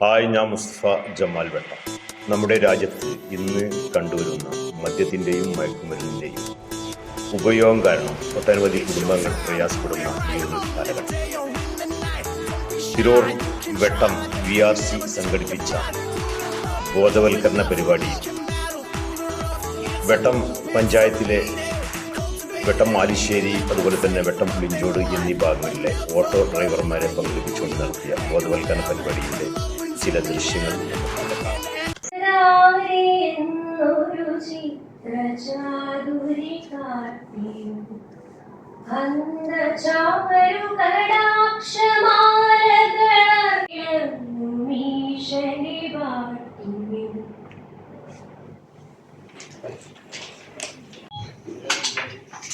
Hi, ഞാൻ Mustafa Jamal വെട്ട. നമ്മുടെ രാജ്യത്ത് ഇന്ന് കണ്ടുവരുന്ന മദ്യത്തിൻ്റെയും മയക്കുമരുന്നിൻ്റെയും ഉപയോഗം കാരണം ഒട്ടനവധി കുടുംബങ്ങൾ പ്രയാസപ്പെടുന്ന ഈ ഒരു കാലഘട്ടം. തിരൂർ വെട്ടം VRC സംഘടിപ്പിച്ച ബോധവൽക്കരണ പരിപാടി വെട്ടം പഞ്ചായത്തിലെ വെട്ടം ആലിശ്ശേരി, അതുപോലെ തന്നെ വെട്ടം പുളിഞ്ചോട് എന്നീ ഭാഗങ്ങളിലെ ഓട്ടോ ഡ്രൈവർമാരെ പങ്കെടുപ്പിച്ചുകൊണ്ട് നടത്തിയ ബോധവൽക്കരണ പരിപാടിയുടെ ചില ദൃശ്യങ്ങൾ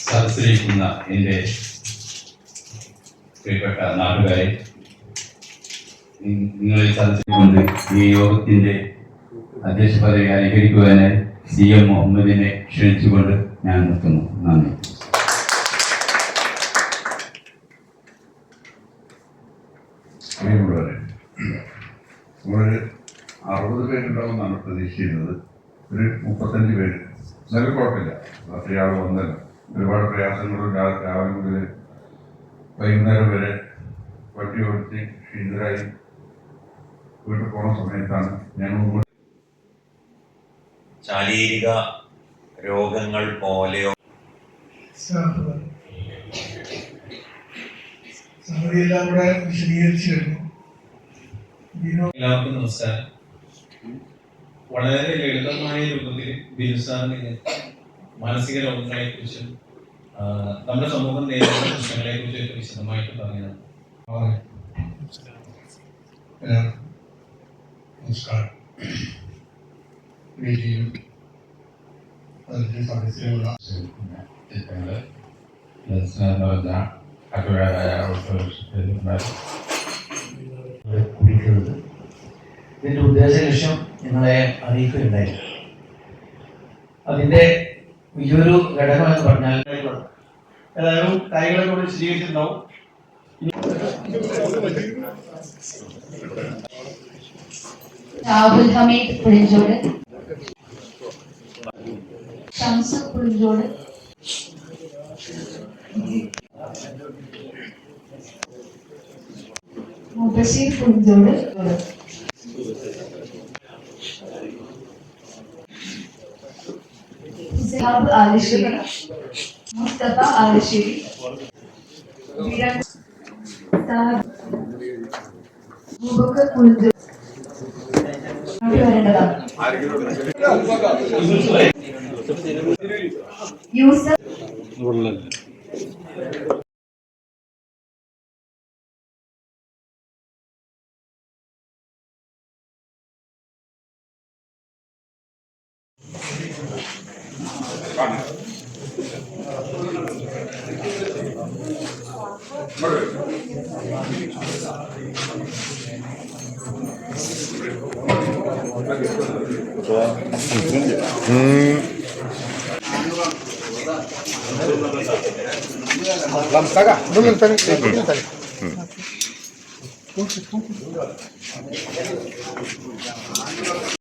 സദസ്സിലിരിക്കുന്ന എൻ്റെ പ്രിയപ്പെട്ട നാട്ടുകാരെ, നിങ്ങളിൽ സദസ്സിലുകൊണ്ട് ഈ യോഗത്തിൻ്റെ അധ്യക്ഷ പദവി അലങ്കരിക്കുവാനായി CM മുഹമ്മദിനെ ക്ഷണിച്ചുകൊണ്ട് ഞാൻ നിർത്തുന്നു. നന്ദി. നമ്മളൊരു 60 പേരുണ്ടാവുമെന്നാണ് പ്രതീക്ഷിച്ചിരുന്നത്. ഒരു 35 പേര്. എന്നാലും കുഴപ്പമില്ല, അത്രയും ആൾ വന്നല്ലോ. ഒരുപാട് പ്രയാസങ്ങളും രാവിലെ മുതൽ വൈകുന്നേരം വരെ വണ്ടി ഓടിച്ച് ക്ഷീണിതരായി വീട്ടിൽ പോകുന്ന സമയത്താണ് ഞങ്ങൾ ശാരീരിക രോഗങ്ങൾ പോലെയോ എല്ലാം കൂടെ വിശദീകരിച്ചു കഴിഞ്ഞു. എല്ലാവർക്കും നമസ്കാരം. വളരെ ലളിതമായ രൂപത്തിൽ ബിനു സാറിന് മാനസിക രോഗങ്ങളെ കുറിച്ചും നമ്മുടെ സമൂഹം നേരിടുന്ന പ്രശ്നങ്ങളെ കുറിച്ചൊക്കെ വിശദമായിട്ട് പറഞ്ഞതാണ്. നമസ്കാരം. വേദിയും അതിന്റെ സദസ്യമുള്ള കുടിക്കുന്നത് ഇതിന്റെ ഉദ്ദേശ ലക്ഷ്യം നിങ്ങളെ അറിയിക്കുകയുണ്ടായി. അതിന്റെ വലിയൊരു ഘടകം എന്ന് പറഞ്ഞാൽ ഏതായാലും കാര്യങ്ങളെ കൂടി വിശദീകരിച്ചിട്ടുണ്ടാവും. രാഹുൽ ഹമീദ് പുളിഞ്ചോട്, ഷംസ് പുളിഞ്ചോട്, മുബഷീർ പുളിഞ്ചോട്, സിഹാബ് ആലിശ്ശേരി, മുസ്തഫ ആലിശ്ശേരി, മുബക്കർ പുളിഞ്ചോട് വരേണ്ടതാണ്. യൂസഫ്